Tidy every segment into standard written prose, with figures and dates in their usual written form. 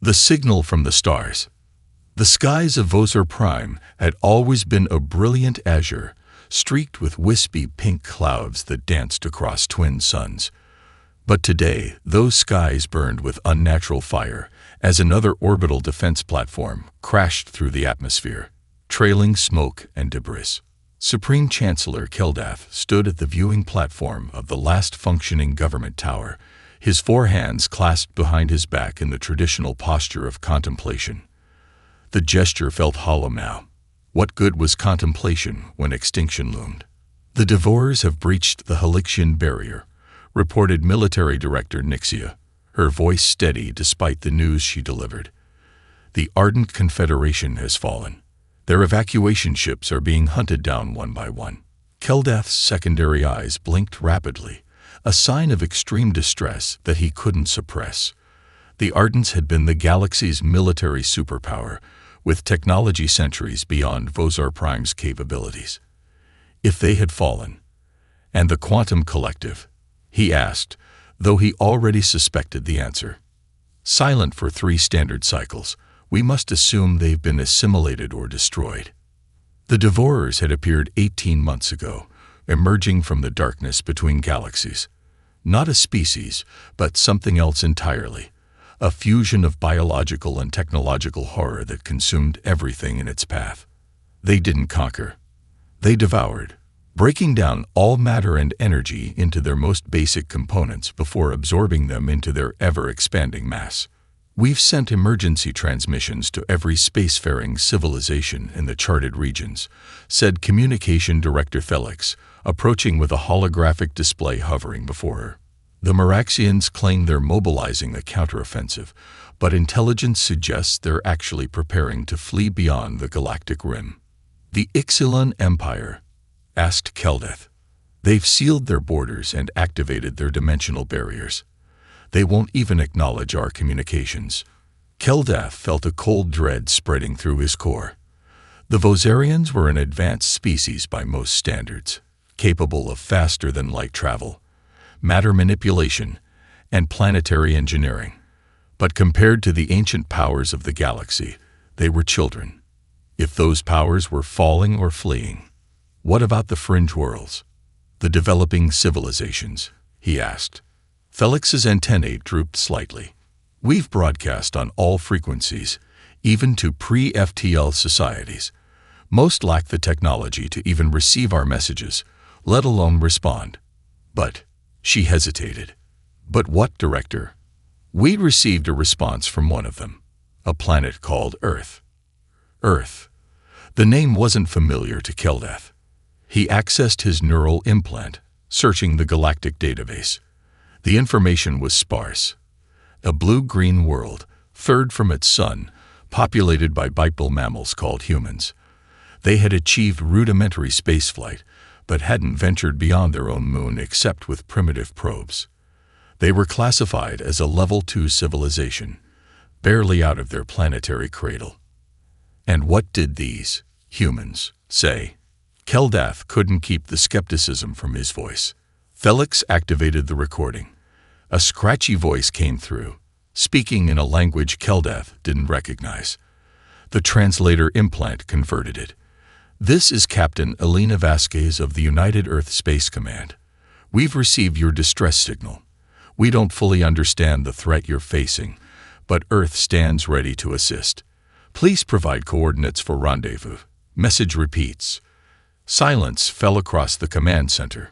The signal from the stars. The skies of Vosor Prime had always been a brilliant azure, streaked with wispy pink clouds that danced across twin suns. But today, those skies burned with unnatural fire as another orbital defense platform crashed through the atmosphere, trailing smoke and debris. Supreme Chancellor Keldath stood at the viewing platform of the last functioning government tower, his four hands clasped behind his back in the traditional posture of contemplation. The gesture felt hollow now. What good was contemplation when extinction loomed? The Devourers have breached the Halixian barrier, reported Military Director Nixia, her voice steady despite the news she delivered. The Ardent Confederation has fallen. Their evacuation ships are being hunted down one by one. Keldath's secondary eyes blinked rapidly, a sign of extreme distress that he couldn't suppress. The Ardents had been the galaxy's military superpower, with technology centuries beyond Vosor Prime's capabilities. If they had fallen, and the Quantum Collective, he asked, though he already suspected the answer. Silent for 3 standard cycles, we must assume they've been assimilated or destroyed. The Devourers had appeared 18 months ago, emerging from the darkness between galaxies. Not a species, but something else entirely. A fusion of biological and technological horror that consumed everything in its path. They didn't conquer. They devoured, breaking down all matter and energy into their most basic components before absorbing them into their ever-expanding mass. We've sent emergency transmissions to every spacefaring civilization in the charted regions, said Communication Director Felix, approaching with a holographic display hovering before her. The Meraxians claim they're mobilizing a counteroffensive, but intelligence suggests they're actually preparing to flee beyond the galactic rim. The Ixalan Empire? Asked Keldath. They've sealed their borders and activated their dimensional barriers. They won't even acknowledge our communications. Keldath felt a cold dread spreading through his core. The Vosarians were an advanced species by most standards, capable of faster-than-light travel, matter manipulation, and planetary engineering. But compared to the ancient powers of the galaxy, they were children. If those powers were falling or fleeing, what about the fringe worlds? The developing civilizations? He asked. Felix's antennae drooped slightly. We've broadcast on all frequencies, even to pre-FTL societies. Most lack the technology to even receive our messages, let alone respond. But she hesitated. But what, Director? We'd received a response from one of them, a planet called Earth. Earth. The name wasn't familiar to Keldath. He accessed his neural implant, searching the galactic database. The information was sparse. A blue-green world, third from its sun, populated by bipedal mammals called humans. They had achieved rudimentary spaceflight, but hadn't ventured beyond their own moon except with primitive probes. They were classified as a Level 2 civilization, barely out of their planetary cradle. And what did these humans say? Keldath couldn't keep the skepticism from his voice. Felix activated the recording. A scratchy voice came through, speaking in a language Keldath didn't recognize. The translator implant converted it. This is Captain Elena Vasquez of the United Earth Space Command. We've received your distress signal. We don't fully understand the threat you're facing, but Earth stands ready to assist. Please provide coordinates for rendezvous. Message repeats. Silence fell across the command center.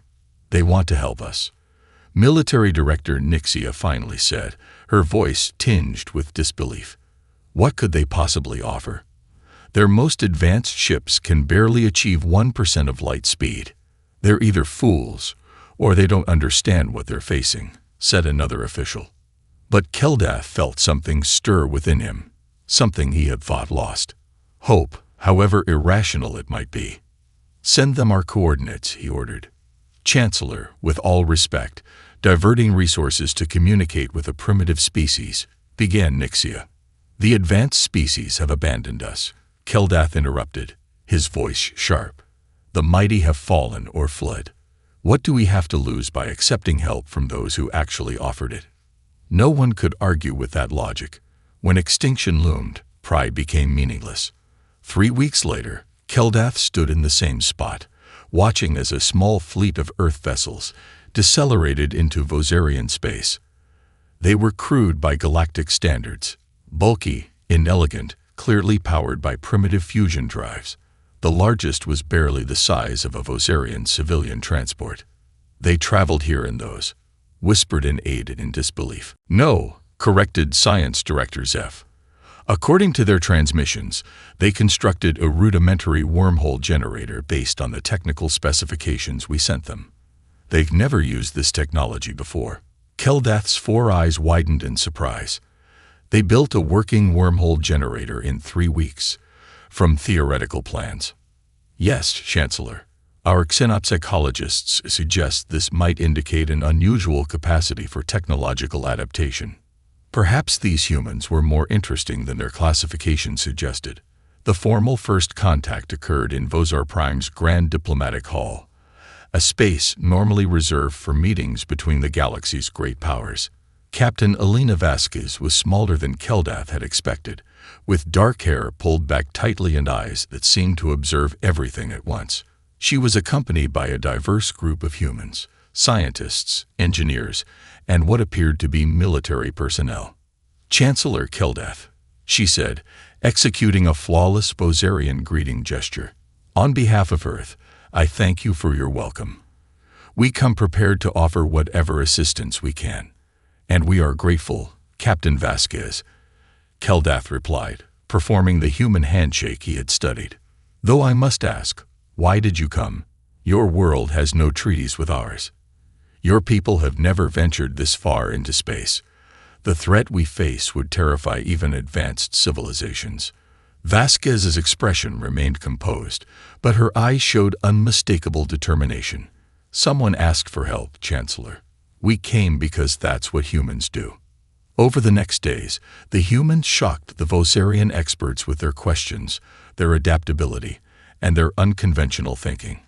They want to help us. Military Director Nixia finally said, her voice tinged with disbelief. What could they possibly offer? Their most advanced ships can barely achieve 1% of light speed. They're either fools, or they don't understand what they're facing, said another official. But Keldath felt something stir within him, something he had thought lost. Hope, however irrational it might be. Send them our coordinates, he ordered. Chancellor, with all respect, diverting resources to communicate with a primitive species, began Nixia. The advanced species have abandoned us, Keldath interrupted, his voice sharp. The mighty have fallen or fled. What do we have to lose by accepting help from those who actually offered it? No one could argue with that logic. When extinction loomed, pride became meaningless. 3 weeks later, Keldath stood in the same spot, watching as a small fleet of Earth vessels decelerated into Vosarian space. They were crude by galactic standards, bulky, inelegant, clearly powered by primitive fusion drives. The largest was barely the size of a Vosarian civilian transport. "They traveled here in those," whispered an aide in disbelief. "No," corrected Science Director Zeph. "According to their transmissions, they constructed a rudimentary wormhole generator based on the technical specifications we sent them. They've never used this technology before." Keldath's 4 eyes widened in surprise. "They built a working wormhole generator in 3 weeks, from theoretical plans." "Yes, Chancellor. Our xenopsychologists suggest this might indicate an unusual capacity for technological adaptation. Perhaps these humans were more interesting than their classification suggested." The formal first contact occurred in Vosar Prime's Grand Diplomatic Hall, a space normally reserved for meetings between the galaxy's great powers. Captain Elena Vasquez was smaller than Keldath had expected, with dark hair pulled back tightly and eyes that seemed to observe everything at once. She was accompanied by a diverse group of humans, scientists, engineers, and what appeared to be military personnel. "Chancellor Keldath," she said, executing a flawless Vosarian greeting gesture. "On behalf of Earth, I thank you for your welcome. We come prepared to offer whatever assistance we can. And we are grateful, Captain Vasquez," Keldath replied, performing the human handshake he had studied. "Though I must ask, why did you come? Your world has no treaties with ours. Your people have never ventured this far into space. The threat we face would terrify even advanced civilizations." Vasquez's expression remained composed, but her eyes showed unmistakable determination. "Someone asked for help, Chancellor. We came because that's what humans do." Over the next days, the humans shocked the Vosarian experts with their questions, their adaptability, and their unconventional thinking.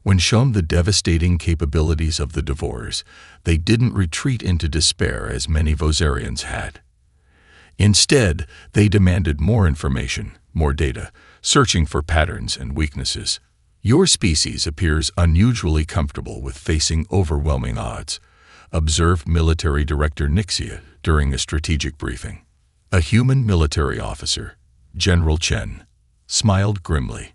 When shown the devastating capabilities of the Devourers, they didn't retreat into despair as many Vosarians had. Instead, they demanded more information, more data, searching for patterns and weaknesses. "Your species appears unusually comfortable with facing overwhelming odds," observed Military Director Nixia during a strategic briefing. A human military officer, General Chen, smiled grimly.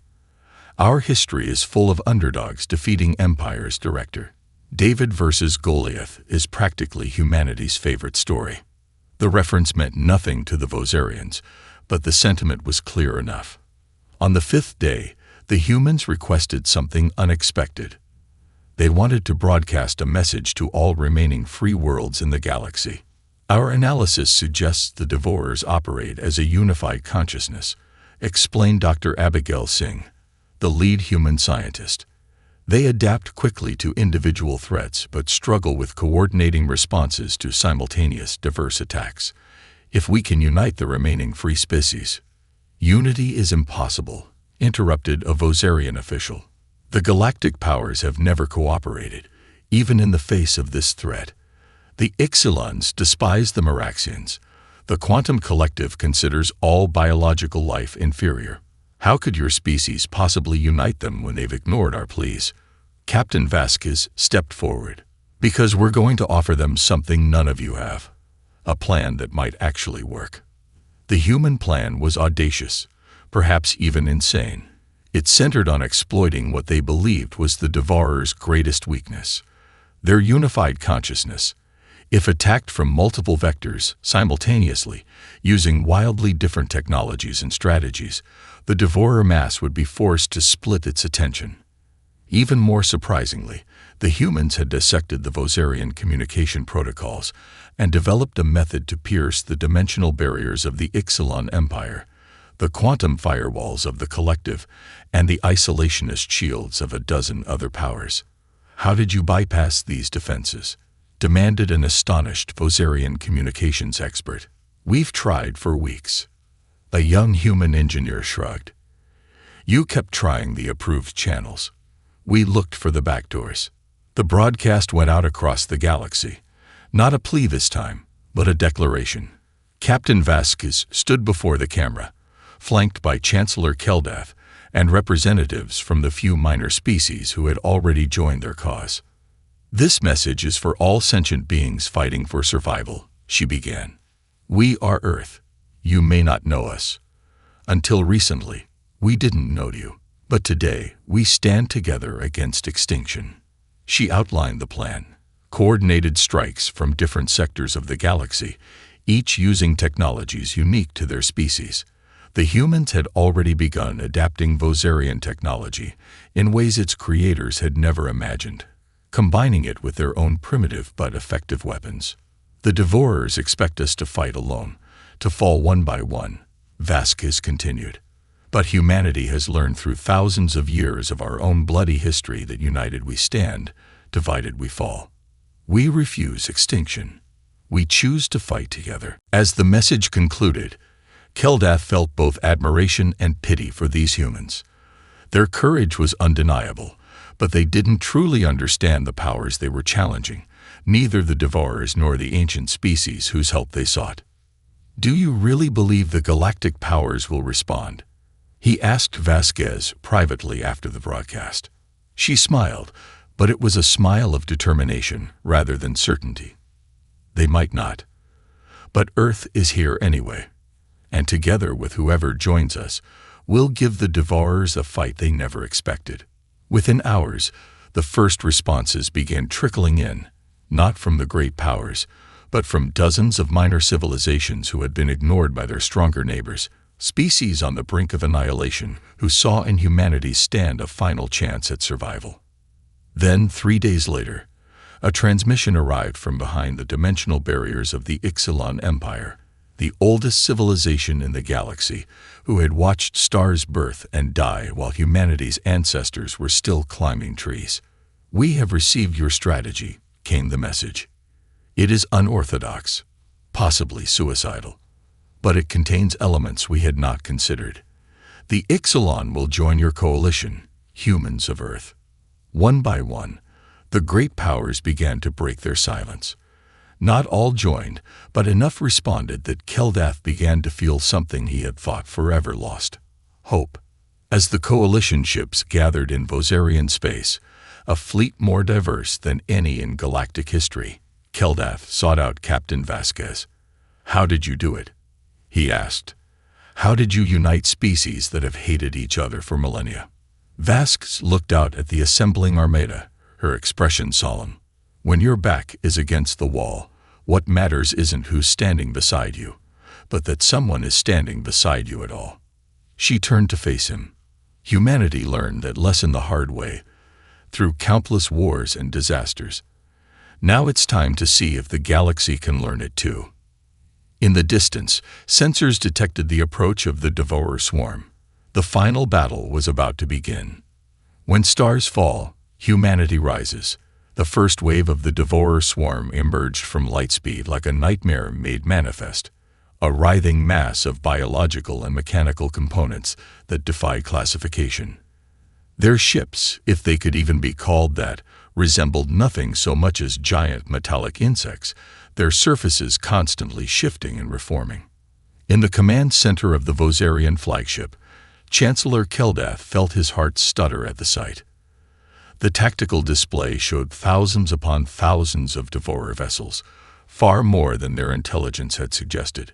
"Our history is full of underdogs defeating empires, Director. David versus Goliath is practically humanity's favorite story." The reference meant nothing to the Vosarians, but the sentiment was clear enough. On the 5th day, the humans requested something unexpected. They wanted to broadcast a message to all remaining free worlds in the galaxy. "Our analysis suggests the Devourers operate as a unified consciousness," explained Dr. Abigail Singh, the lead human scientist. "They adapt quickly to individual threats but struggle with coordinating responses to simultaneous, diverse attacks. If we can unite the remaining free species—" "Unity is impossible," interrupted a Vosarian official. "The galactic powers have never cooperated, even in the face of this threat. The Ixilons despise the Meraxians. The quantum collective considers all biological life inferior. How could your species possibly unite them when they've ignored our pleas?" Captain Vasquez stepped forward. "Because we're going to offer them something none of you have. A plan that might actually work." The human plan was audacious, perhaps even insane. It centered on exploiting what they believed was the Devourers' greatest weakness: their unified consciousness. If attacked from multiple vectors simultaneously, using wildly different technologies and strategies, the Devourer mass would be forced to split its attention. Even more surprisingly, the humans had dissected the Vosarian communication protocols and developed a method to pierce the dimensional barriers of the Ixilon Empire, the quantum firewalls of the collective, and the isolationist shields of a dozen other powers. "How did you bypass these defenses?" demanded an astonished Vosarian communications expert. "We've tried for weeks." A young human engineer shrugged. "You kept trying the approved channels. We looked for the back doors." The broadcast went out across the galaxy. Not a plea this time, but a declaration. Captain Vasquez stood before the camera, flanked by Chancellor Keldath and representatives from the few minor species who had already joined their cause. "This message is for all sentient beings fighting for survival," she began. "We are Earth. You may not know us. Until recently, we didn't know you. But today, we stand together against extinction." She outlined the plan. Coordinated strikes from different sectors of the galaxy, each using technologies unique to their species. The humans had already begun adapting Vosarian technology in ways its creators had never imagined, combining it with their own primitive but effective weapons. "The Devourers expect us to fight alone, to fall one by one," Vasquez continued. "But humanity has learned through thousands of years of our own bloody history that united we stand, divided we fall. We refuse extinction. We choose to fight together." As the message concluded, Keldath felt both admiration and pity for these humans. Their courage was undeniable, but they didn't truly understand the powers they were challenging, neither the Devourers nor the ancient species whose help they sought. "Do you really believe the galactic powers will respond?" he asked Vasquez privately after the broadcast. She smiled, but it was a smile of determination rather than certainty. "They might not. But Earth is here anyway, and together with whoever joins us, we'll give the Devourers a fight they never expected." Within hours, the first responses began trickling in, not from the great powers, but from dozens of minor civilizations who had been ignored by their stronger neighbors, species on the brink of annihilation who saw in humanity stand a final chance at survival. Then, 3 days later, a transmission arrived from behind the dimensional barriers of the Ixalan Empire, the oldest civilization in the galaxy, who had watched stars birth and die while humanity's ancestors were still climbing trees. "We have received your strategy," came the message. "It is unorthodox, possibly suicidal, but it contains elements we had not considered. The Ixalan will join your coalition, humans of Earth." One by one, the great powers began to break their silence. Not all joined, but enough responded that Keldath began to feel something he had thought forever lost: hope. As the coalition ships gathered in Vosarian space, a fleet more diverse than any in galactic history, Keldath sought out Captain Vasquez. "How did you do it?" he asked. "How did you unite species that have hated each other for millennia?" Vasquez looked out at the assembling armada, her expression solemn. "When your back is against the wall, what matters isn't who's standing beside you, but that someone is standing beside you at all." She turned to face him. Humanity learned that lesson the hard way, through countless wars and disasters. Now it's time to see if the galaxy can learn it too. In the distance, sensors detected the approach of the Devourer swarm. The final battle was about to begin. When stars fall, humanity rises. The first wave of the Devourer swarm emerged from lightspeed like a nightmare made manifest, a writhing mass of biological and mechanical components that defy classification. Their ships, if they could even be called that, resembled nothing so much as giant metallic insects, their surfaces constantly shifting and reforming. In the command center of the Vosarian flagship, Chancellor Keldath felt his heart stutter at the sight. The tactical display showed thousands upon thousands of Devourer vessels, far more than their intelligence had suggested.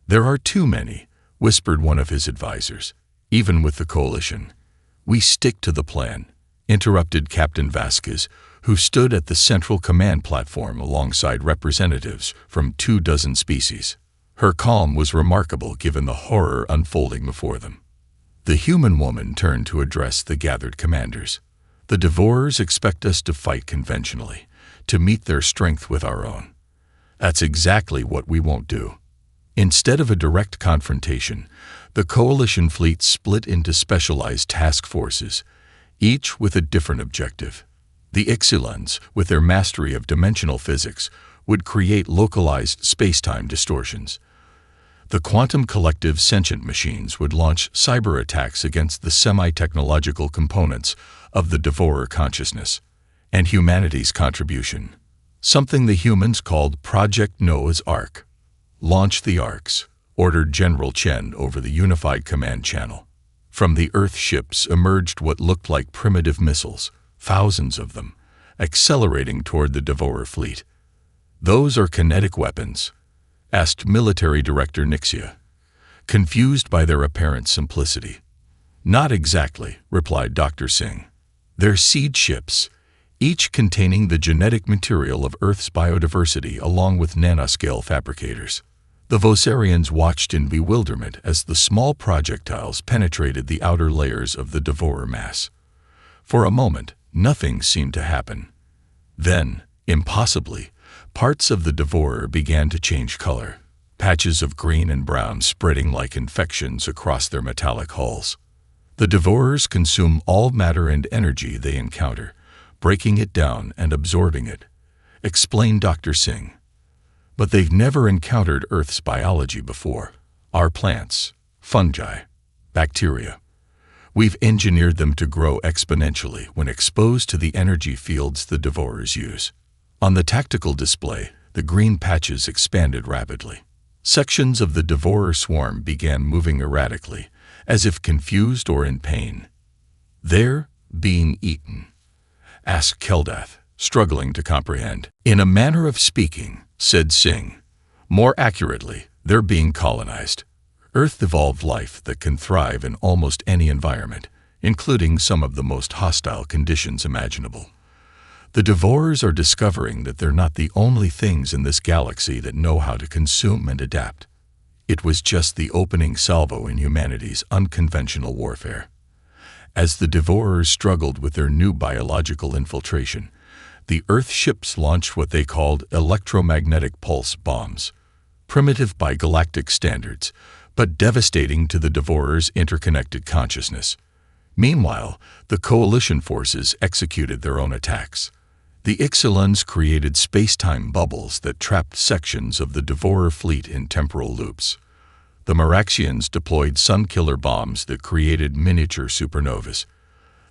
"There are too many," whispered one of his advisors, "even with the coalition." "We stick to the plan," interrupted Captain Vasquez, who stood at the central command platform alongside representatives from 24 species. Her calm was remarkable given the horror unfolding before them. The human woman turned to address the gathered commanders. "The Devourers expect us to fight conventionally, to meet their strength with our own. That's exactly what we won't do." Instead of a direct confrontation, the coalition fleet split into specialized task forces, each with a different objective. The Ixalans, with their mastery of dimensional physics, would create localized space-time distortions. The quantum collective sentient machines would launch cyber attacks against the semi-technological components of the Devourer consciousness. And humanity's contribution, something the humans called Project Noah's Ark, "Launch the arcs," ordered General Chen over the unified command channel. From the Earth ships emerged what looked like primitive missiles, thousands of them, accelerating toward the Devourer fleet. "Those are kinetic weapons?" asked Military Director Nixia, confused by their apparent simplicity. "Not exactly," replied Dr. Singh. "They're seed ships, each containing the genetic material of Earth's biodiversity along with nanoscale fabricators." The Vosarians watched in bewilderment as the small projectiles penetrated the outer layers of the Devourer mass. For a moment, nothing seemed to happen. Then, impossibly, parts of the Devourer began to change color, patches of green and brown spreading like infections across their metallic hulls. The Devourers consume all matter and energy they encounter, breaking it down and absorbing it, explained Dr. Singh. But they've never encountered Earth's biology before. Our plants, fungi, bacteria. We've engineered them to grow exponentially when exposed to the energy fields the Devourers use. On the tactical display, the green patches expanded rapidly. Sections of the Devourer swarm began moving erratically, as if confused or in pain. "They're being eaten?" asked Keldath, struggling to comprehend. "In a manner of speaking," said Singh. "More accurately, they're being colonized. Earth evolved life that can thrive in almost any environment, including some of the most hostile conditions imaginable. The Devourers are discovering that they're not the only things in this galaxy that know how to consume and adapt." It was just the opening salvo in humanity's unconventional warfare. As the Devourers struggled with their new biological infiltration, the Earth ships launched what they called electromagnetic pulse bombs, primitive by galactic standards, but devastating to the Devourers' interconnected consciousness. Meanwhile, the coalition forces executed their own attacks. The Ixalans created space-time bubbles that trapped sections of the Devourer fleet in temporal loops. The Maraxians deployed sun-killer bombs that created miniature supernovas.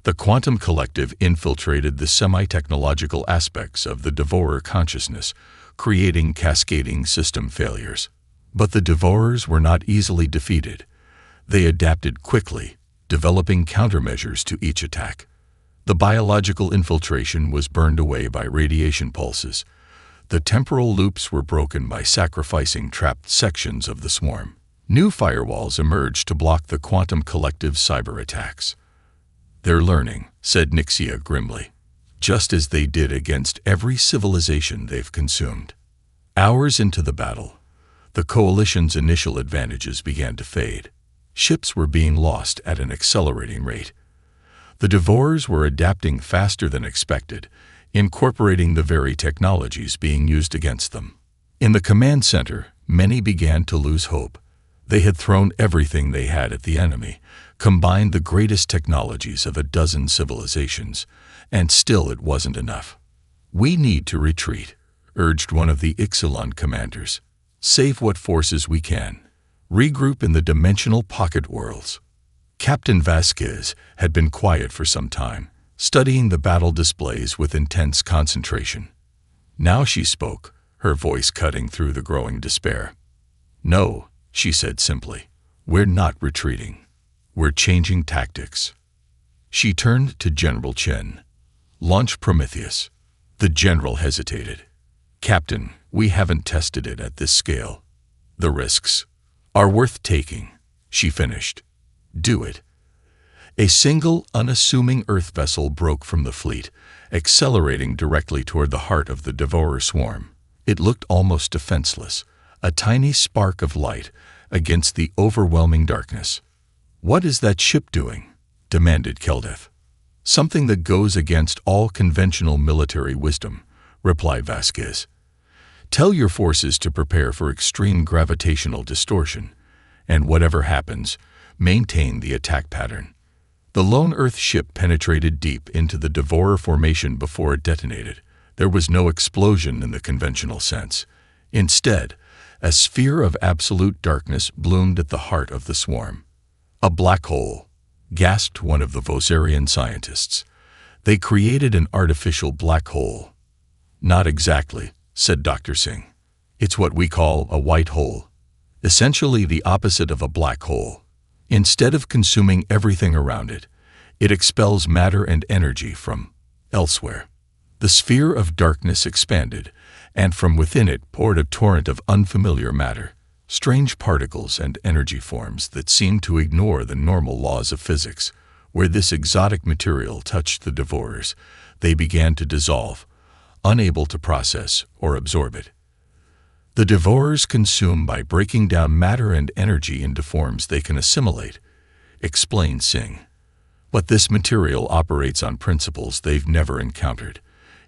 The Quantum Collective infiltrated the semi-technological aspects of the Devourer consciousness, creating cascading system failures. But the Devourers were not easily defeated. They adapted quickly, developing countermeasures to each attack. The biological infiltration was burned away by radiation pulses. The temporal loops were broken by sacrificing trapped sections of the swarm. New firewalls emerged to block the Quantum Collective's cyber attacks. "They're learning," said Nixia grimly, "just as they did against every civilization they've consumed." Hours into the battle, the Coalition's initial advantages began to fade. Ships were being lost at an accelerating rate. The Devourers were adapting faster than expected, incorporating the very technologies being used against them. In the command center, many began to lose hope. They had thrown everything they had at the enemy, combined the greatest technologies of a dozen civilizations, and still it wasn't enough. "We need to retreat," urged one of the Ixalan commanders. "Save what forces we can. Regroup in the dimensional pocket worlds." Captain Vasquez had been quiet for some time, studying the battle displays with intense concentration. Now she spoke, her voice cutting through the growing despair. "No," she said simply, "we're not retreating. We're changing tactics." She turned to General Chen. "Launch Prometheus." The general hesitated. "Captain, we haven't tested it at this scale. The risks are worth taking," she finished. "Do it." A single, unassuming Earth vessel broke from the fleet, accelerating directly toward the heart of the Devourer swarm. It looked almost defenseless, a tiny spark of light against the overwhelming darkness. "What is that ship doing?" demanded Keldath. "Something that goes against all conventional military wisdom," replied Vasquez. "Tell your forces to prepare for extreme gravitational distortion, and whatever happens, maintain the attack pattern." The lone Earth ship penetrated deep into the Devourer formation before it detonated. There was no explosion in the conventional sense. Instead, a sphere of absolute darkness bloomed at the heart of the swarm. "A black hole," gasped one of the Vosarian scientists. "They created an artificial black hole." "Not exactly," said Dr. Singh. It's what we call a white hole, essentially the opposite of a black hole. Instead of consuming everything around it, it expels matter and energy from elsewhere. The sphere of darkness expanded, and from within it poured a torrent of unfamiliar matter, strange particles and energy forms that seemed to ignore the normal laws of physics. Where this exotic material touched the devourers, they began to dissolve, unable to process or absorb it. The devourers consume by breaking down matter and energy into forms they can assimilate, explained Singh. But this material operates on principles they've never encountered.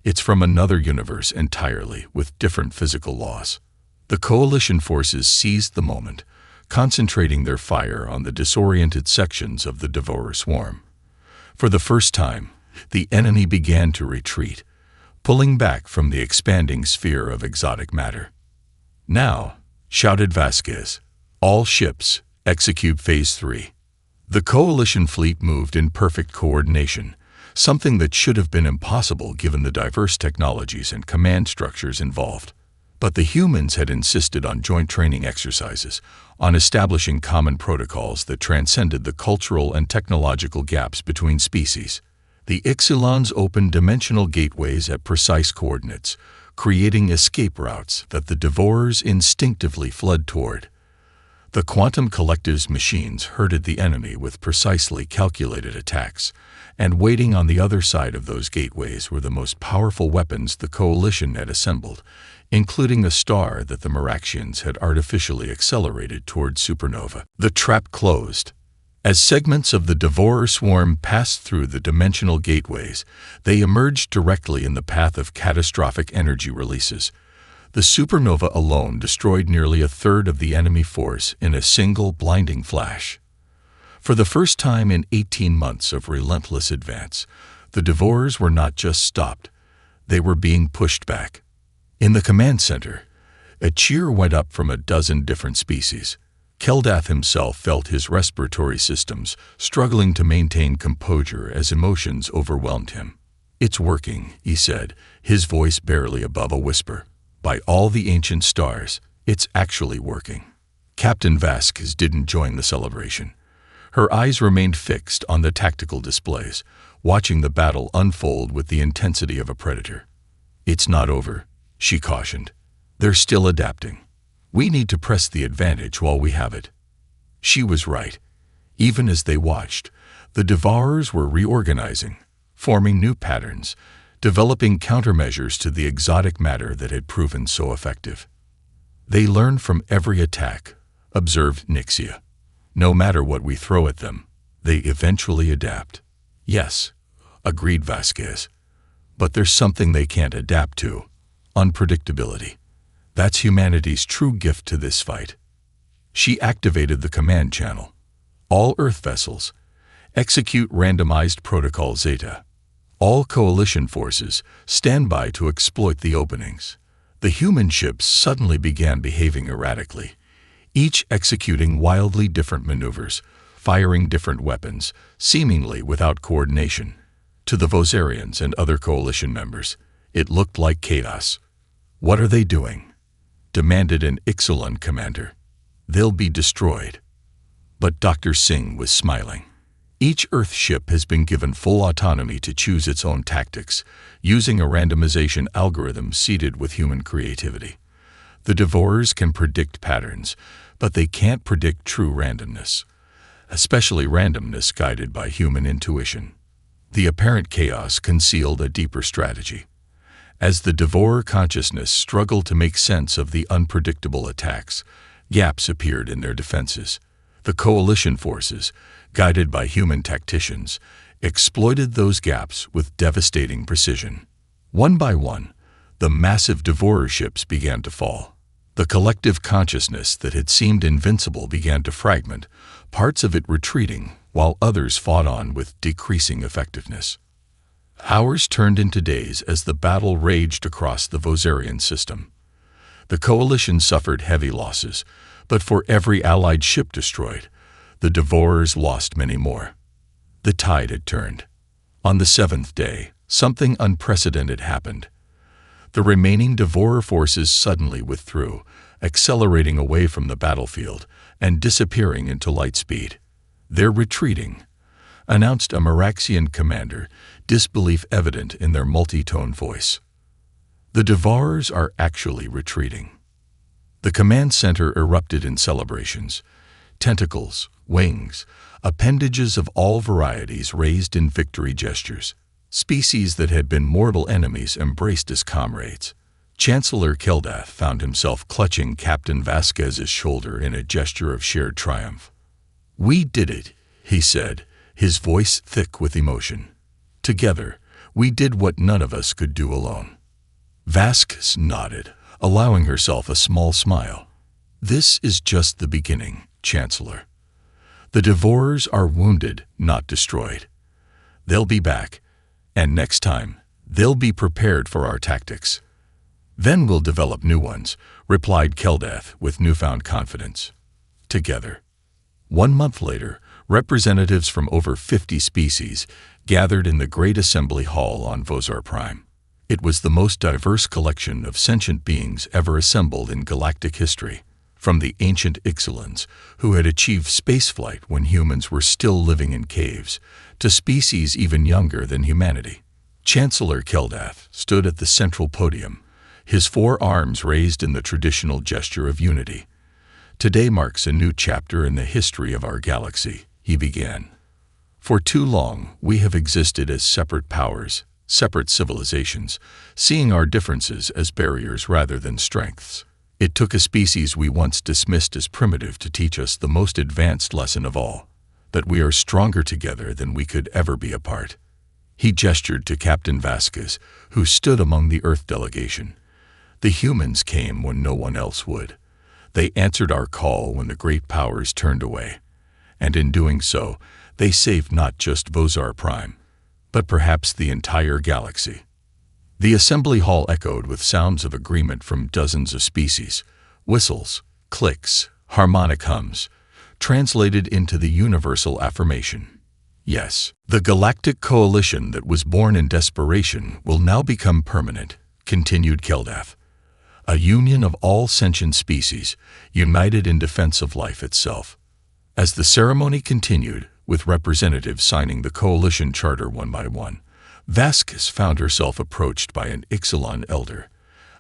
It's from another universe entirely, with different physical laws. The coalition forces seized the moment, concentrating their fire on the disoriented sections of the devourer swarm. For the first time, the enemy began to retreat, pulling back from the expanding sphere of exotic matter. "Now," shouted Vasquez, "all ships, execute Phase 3. The coalition fleet moved in perfect coordination, something that should have been impossible given the diverse technologies and command structures involved. But the humans had insisted on joint training exercises, on establishing common protocols that transcended the cultural and technological gaps between species. The Ixilans opened dimensional gateways at precise coordinates, creating escape routes that the devourers instinctively fled toward. The quantum collective's machines herded the enemy with precisely calculated attacks, and waiting on the other side of those gateways were the most powerful weapons the coalition had assembled, including a star that the Maraxians had artificially accelerated toward supernova. The trap closed. As segments of the devourer swarm passed through the dimensional gateways, they emerged directly in the path of catastrophic energy releases. The supernova alone destroyed nearly a third of the enemy force in a single blinding flash. For the first time in 18 months of relentless advance, the devourers were not just stopped, they were being pushed back. In the command center, a cheer went up from a dozen different species. Keldath himself felt his respiratory systems struggling to maintain composure as emotions overwhelmed him. "It's working," he said, his voice barely above a whisper. "By all the ancient stars, it's actually working." Captain Vasquez didn't join the celebration. Her eyes remained fixed on the tactical displays, watching the battle unfold with the intensity of a predator. "It's not over," she cautioned. "They're still adapting. We need to press the advantage while we have it." She was right. Even as they watched, the devourers were reorganizing, forming new patterns, developing countermeasures to the exotic matter that had proven so effective. "They learn from every attack," observed Nixia. "No matter what we throw at them, they eventually adapt." "Yes," agreed Vasquez. "But there's something they can't adapt to: unpredictability. That's humanity's true gift to this fight." She activated the command channel. "All Earth vessels, execute randomized protocol Zeta. All coalition forces, stand by to exploit the openings." The human ships suddenly began behaving erratically, each executing wildly different maneuvers, firing different weapons, seemingly without coordination. To the Vosarians and other coalition members, it looked like chaos. "What are they doing?" demanded an Ixalan commander. "They'll be destroyed." But Dr. Singh was smiling. Each Earth ship has been given full autonomy to choose its own tactics, using a randomization algorithm seeded with human creativity. The devourers can predict patterns, but they can't predict true randomness, especially randomness guided by human intuition. The apparent chaos concealed a deeper strategy. As the devourer consciousness struggled to make sense of the unpredictable attacks, gaps appeared in their defenses. The coalition forces, guided by human tacticians, exploited those gaps with devastating precision. One by one, the massive devourer ships began to fall. The collective consciousness that had seemed invincible began to fragment, parts of it retreating, while others fought on with decreasing effectiveness. Hours turned into days as the battle raged across the Vosarian system. The coalition suffered heavy losses, but for every allied ship destroyed, the devourers lost many more. The tide had turned. On the seventh day, something unprecedented happened. The remaining Devourer forces suddenly withdrew, accelerating away from the battlefield and disappearing into light speed. "They're retreating," announced a Meraxian commander, disbelief evident in their multi-tone voice. "The Devourers are actually retreating." The command center erupted in celebrations. Tentacles, wings, appendages of all varieties raised in victory gestures. Species that had been mortal enemies embraced as comrades. Chancellor Kildath found himself clutching Captain Vasquez's shoulder in a gesture of shared triumph. "We did it," he said, his voice thick with emotion. "Together, we did what none of us could do alone." Vasquez nodded, allowing herself a small smile. "This is just the beginning, Chancellor. The Devourers are wounded, not destroyed. They'll be back, and next time, they'll be prepared for our tactics. Then we'll develop new ones," replied Kildath with newfound confidence. Together. 1 month later, representatives from over 50 species gathered in the Great Assembly Hall on Vosar Prime. It was the most diverse collection of sentient beings ever assembled in galactic history, from the ancient Ixalans, who had achieved spaceflight when humans were still living in caves, to species even younger than humanity. Chancellor Kildath stood at the central podium, his 4 arms raised in the traditional gesture of unity. "Today marks a new chapter in the history of our galaxy," he began. "For too long, we have existed as separate powers, separate civilizations, seeing our differences as barriers rather than strengths. It took a species we once dismissed as primitive to teach us the most advanced lesson of all, that we are stronger together than we could ever be apart." He gestured to Captain Vasquez, who stood among the Earth delegation. "The humans came when no one else would. They answered our call when the great powers turned away. And in doing so, they saved not just Vosar Prime, but perhaps the entire galaxy." The assembly hall echoed with sounds of agreement from dozens of species, whistles, clicks, harmonic hums, translated into the universal affirmation. "Yes, the galactic coalition that was born in desperation will now become permanent," continued Kildath. "A union of all sentient species, united in defense of life itself." As the ceremony continued, with representatives signing the coalition charter one by one, Vasquez found herself approached by an Ixalan elder,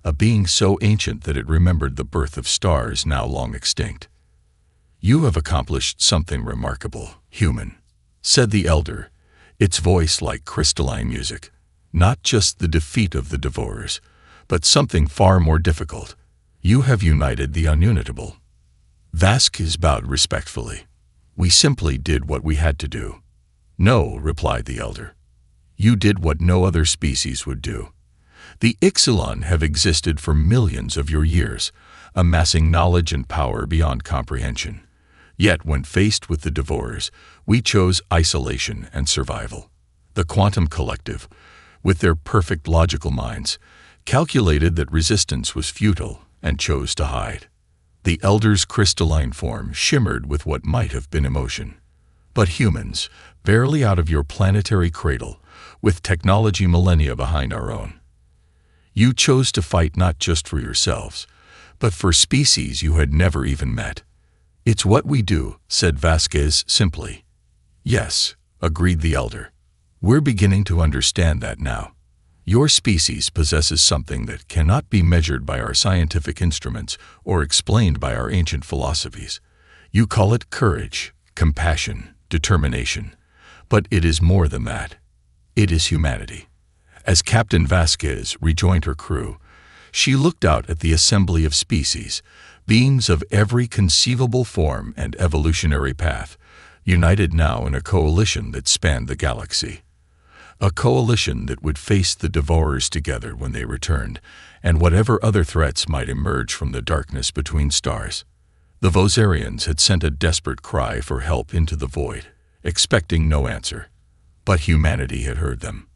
a being so ancient that it remembered the birth of stars now long extinct. "You have accomplished something remarkable, human," said the elder, its voice like crystalline music. "Not just the defeat of the Devourers, but something far more difficult. You have united the ununitable." Vasquez bowed respectfully. "We simply did what we had to do." "No," replied the elder. "You did what no other species would do. The Ixalan have existed for millions of your years, amassing knowledge and power beyond comprehension. Yet when faced with the Devourers, we chose isolation and survival. The Quantum Collective, with their perfect logical minds, calculated that resistance was futile and chose to hide." The elder's crystalline form shimmered with what might have been emotion. "But humans, barely out of your planetary cradle, with technology millennia behind our own, you chose to fight not just for yourselves, but for species you had never even met." "It's what we do," said Vasquez simply. "Yes," agreed the elder. "We're beginning to understand that now. Your species possesses something that cannot be measured by our scientific instruments or explained by our ancient philosophies. You call it courage, compassion, determination, but it is more than that. It is humanity." As Captain Vasquez rejoined her crew, she looked out at the assembly of species, beings of every conceivable form and evolutionary path, united now in a coalition that spanned the galaxy. A coalition that would face the Devourers together when they returned, and whatever other threats might emerge from the darkness between stars. The Vosarians had sent a desperate cry for help into the void, expecting no answer. But humanity had heard them.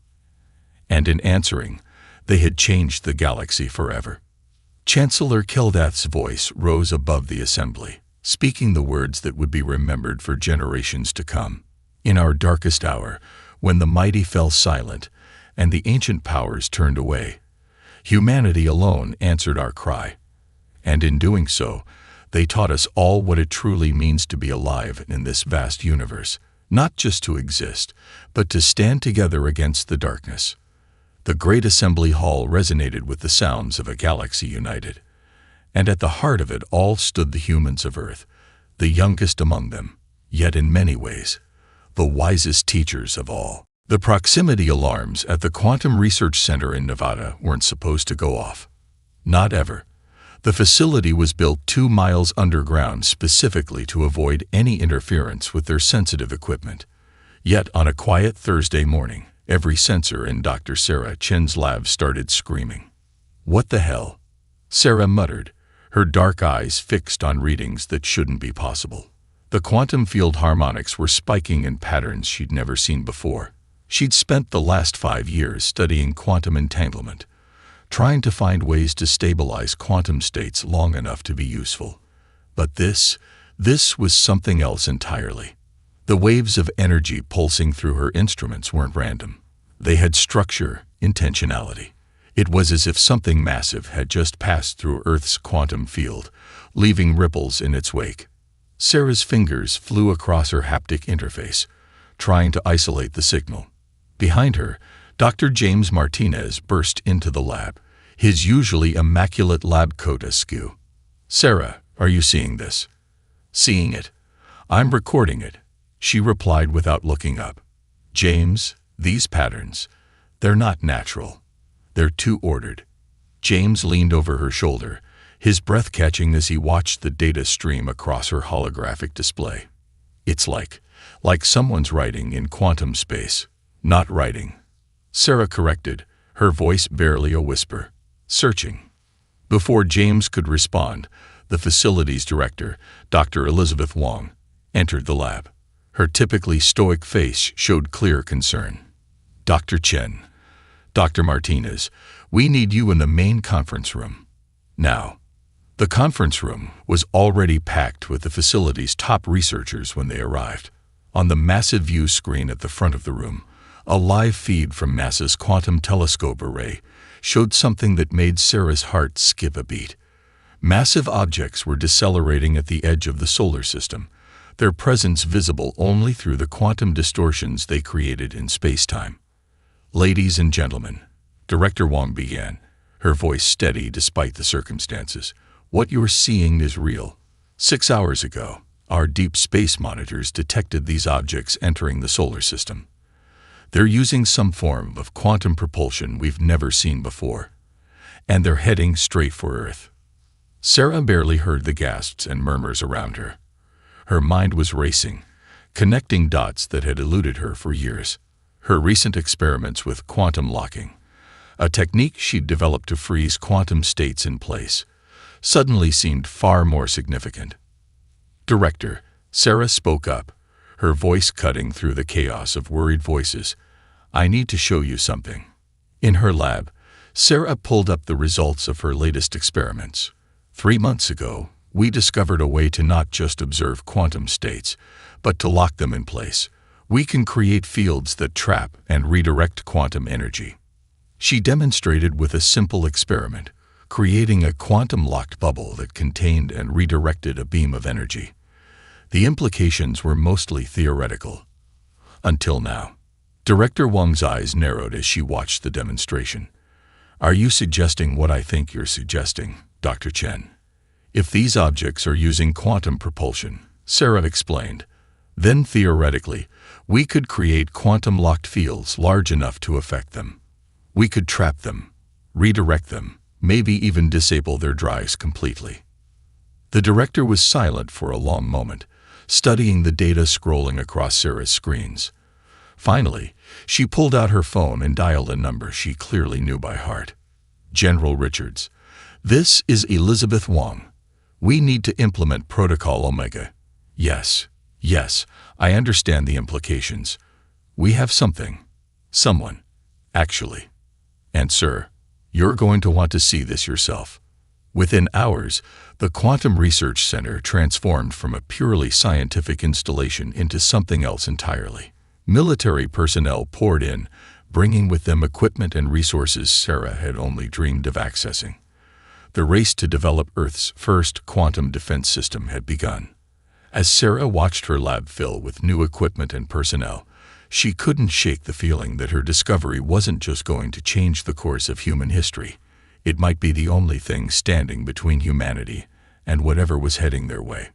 And in answering, they had changed the galaxy forever. Chancellor Kildath's voice rose above the assembly, speaking the words that would be remembered for generations to come. "In our darkest hour, when the mighty fell silent and the ancient powers turned away, Humanity alone answered our cry. And in doing so, they taught us all what it truly means to be alive in this vast universe, not just to exist, but to stand together against the darkness. The great assembly hall resonated with the sounds of a galaxy united. And at the heart of it all stood the humans of Earth, the youngest among them, yet in many ways, the wisest teachers of all. The proximity alarms at the Quantum Research Center in Nevada weren't supposed to go off. Not ever. The facility was built 2 miles underground specifically to avoid any interference with their sensitive equipment. Yet on a quiet Thursday morning, every sensor in Dr. Sarah Chen's lab started screaming. "What the hell?" Sarah muttered, her dark eyes fixed on readings that shouldn't be possible. The quantum field harmonics were spiking in patterns she'd never seen before. She'd spent the last 5 years studying quantum entanglement, trying to find ways to stabilize quantum states long enough to be useful. But this was something else entirely. The waves of energy pulsing through her instruments weren't random. They had structure, intentionality. It was as if something massive had just passed through Earth's quantum field, leaving ripples in its wake. Sarah's fingers flew across her haptic interface, trying to isolate the signal. Behind her, Dr. James Martinez burst into the lab, his usually immaculate lab coat askew. "Sarah, are you seeing this?" "Seeing it. I'm recording it," she replied without looking up. "James, these patterns, they're not natural. They're too ordered." James leaned over her shoulder, his breath catching as he watched the data stream across her holographic display. "It's like someone's writing in quantum space." "Not writing," Sarah corrected, her voice barely a whisper. "Searching." Before James could respond, the facility's director, Dr. Elizabeth Wong, entered the lab. Her typically stoic face showed clear concern. "Dr. Chen, Dr. Martinez, we need you in the main conference room. Now." The conference room was already packed with the facility's top researchers when they arrived. On the massive view screen at the front of the room, a live feed from NASA's Quantum Telescope Array showed something that made Sarah's heart skip a beat. Massive objects were decelerating at the edge of the solar system, their presence visible only through the quantum distortions they created in space-time. "Ladies and gentlemen," Director Wong began, her voice steady despite the circumstances, "what you're seeing is real. 6 hours ago, our deep space monitors detected these objects entering the solar system. They're using some form of quantum propulsion we've never seen before, and they're heading straight for Earth." Sarah barely heard the gasps and murmurs around her. Her mind was racing, connecting dots that had eluded her for years. Her recent experiments with quantum locking, a technique she'd developed to freeze quantum states in place, suddenly seemed far more significant. "Director," Sarah spoke up, her voice cutting through the chaos of worried voices, "I need to show you something." In her lab, Sarah pulled up the results of her latest experiments. 3 months ago, we discovered a way to not just observe quantum states, but to lock them in place. We can create fields that trap and redirect quantum energy. She demonstrated with a simple experiment, creating a quantum-locked bubble that contained and redirected a beam of energy. The implications were mostly theoretical. Until now. Director Wong's eyes narrowed as she watched the demonstration. "Are you suggesting what I think you're suggesting, Dr. Chen?" "If these objects are using quantum propulsion," Sarah explained, "then theoretically, we could create quantum-locked fields large enough to affect them. We could trap them, redirect them, maybe even disable their drives completely." The director was silent for a long moment, studying the data scrolling across Sarah's screens. Finally, she pulled out her phone and dialed a number she clearly knew by heart. "General Richards, this is Elizabeth Wong. We need to implement Protocol Omega." Yes, I understand the implications. We have someone, actually. And sir, you're going to want to see this yourself." Within hours, the Quantum Research Center transformed from a purely scientific installation into something else entirely. Military personnel poured in, bringing with them equipment and resources Sarah had only dreamed of accessing. The race to develop Earth's first quantum defense system had begun. As Sarah watched her lab fill with new equipment and personnel, she couldn't shake the feeling that her discovery wasn't just going to change the course of human history. It might be the only thing standing between humanity and whatever was heading their way.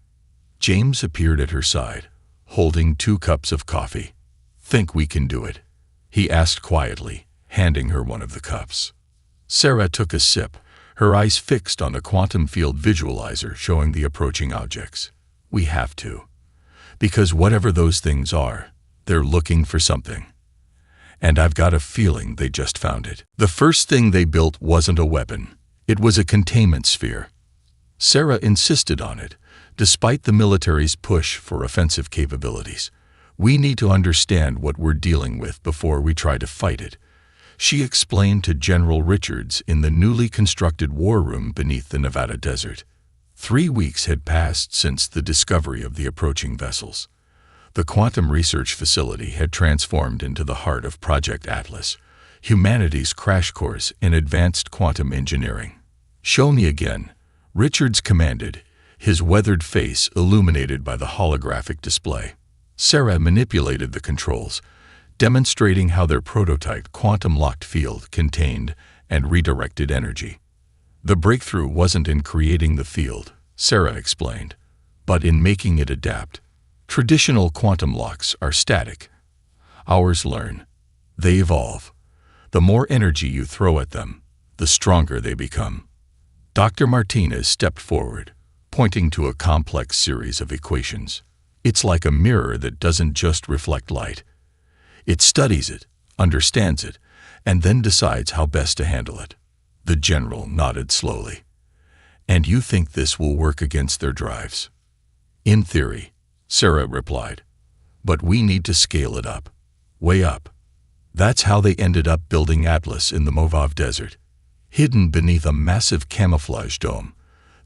James appeared at her side, holding 2 cups of coffee. "Think we can do it?" he asked quietly, handing her one of the cups. Sarah took a sip, her eyes fixed on the quantum field visualizer showing the approaching objects. "We have to. Because whatever those things are, they're looking for something. And I've got a feeling they just found it." The first thing they built wasn't a weapon. It was a containment sphere. Sarah insisted on it, despite the military's push for offensive capabilities. "We need to understand what we're dealing with before we try to fight it," she explained to General Richards in the newly constructed war room beneath the Nevada desert. 3 weeks had passed since the discovery of the approaching vessels. The quantum research facility had transformed into the heart of Project Atlas, humanity's crash course in advanced quantum engineering. "Show me again," Richards commanded, his weathered face illuminated by the holographic display. Sarah manipulated the controls, demonstrating how their prototype quantum-locked field contained and redirected energy. "The breakthrough wasn't in creating the field," Sarah explained, "but in making it adapt. Traditional quantum locks are static. Ours learn. They evolve. The more energy you throw at them, the stronger they become." Dr. Martinez stepped forward, pointing to a complex series of equations. "It's like a mirror that doesn't just reflect light. It studies it, understands it, and then decides how best to handle it." The general nodded slowly. "And you think this will work against their drives?" "In theory," Sarah replied. "But we need to scale it up. Way up." That's how they ended up building Atlas in the Mojave Desert. Hidden beneath a massive camouflage dome,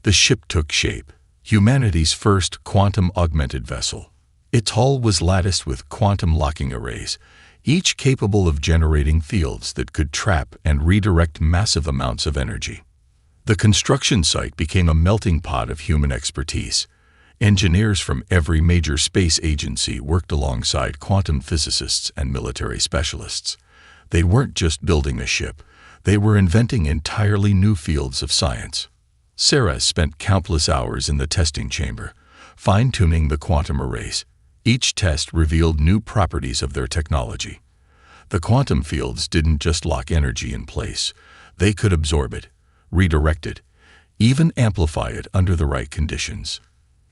the ship took shape, humanity's first quantum-augmented vessel. Its hull was latticed with quantum locking arrays, each capable of generating fields that could trap and redirect massive amounts of energy. The construction site became a melting pot of human expertise. Engineers from every major space agency worked alongside quantum physicists and military specialists. They weren't just building a ship, they were inventing entirely new fields of science. Sarah spent countless hours in the testing chamber, fine-tuning the quantum arrays. Each test revealed new properties of their technology. The quantum fields didn't just lock energy in place, they could absorb it, redirect it, even amplify it under the right conditions.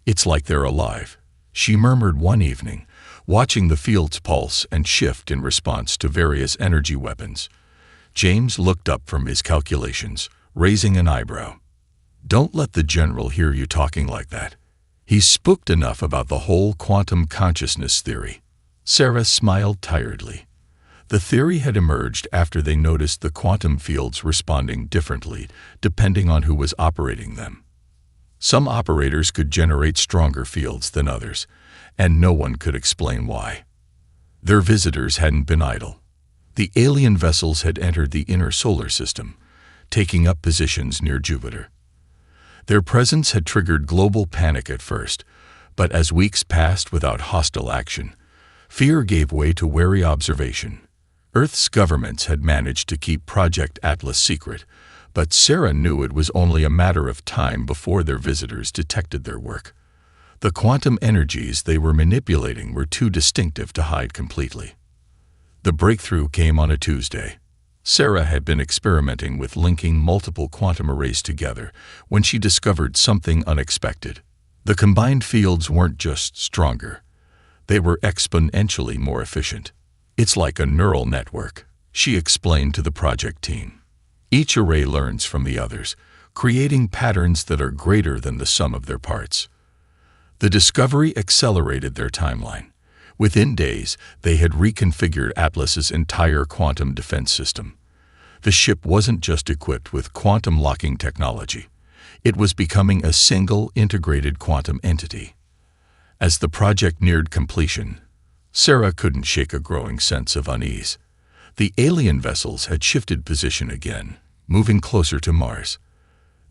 "It's like they're alive," she murmured one evening, watching the fields pulse and shift in response to various energy weapons. James looked up from his calculations, raising an eyebrow. "Don't let the general hear you talking like that. He's spooked enough about the whole quantum consciousness theory." Sarah smiled tiredly. The theory had emerged after they noticed the quantum fields responding differently depending on who was operating them. Some operators could generate stronger fields than others, and no one could explain why. Their visitors hadn't been idle. The alien vessels had entered the inner solar system, taking up positions near Jupiter. Their presence had triggered global panic at first, but as weeks passed without hostile action, fear gave way to wary observation. Earth's governments had managed to keep Project Atlas secret, but Sarah knew it was only a matter of time before their visitors detected their work. The quantum energies they were manipulating were too distinctive to hide completely. The breakthrough came on a Tuesday. Sarah had been experimenting with linking multiple quantum arrays together when she discovered something unexpected. The combined fields weren't just stronger, they were exponentially more efficient. "It's like a neural network," she explained to the project team. "Each array learns from the others, creating patterns that are greater than the sum of their parts." The discovery accelerated their timeline. Within days, they had reconfigured Atlas's entire quantum defense system. The ship wasn't just equipped with quantum locking technology. It was becoming a single, integrated quantum entity. As the project neared completion, Sarah couldn't shake a growing sense of unease. The alien vessels had shifted position again, moving closer to Mars.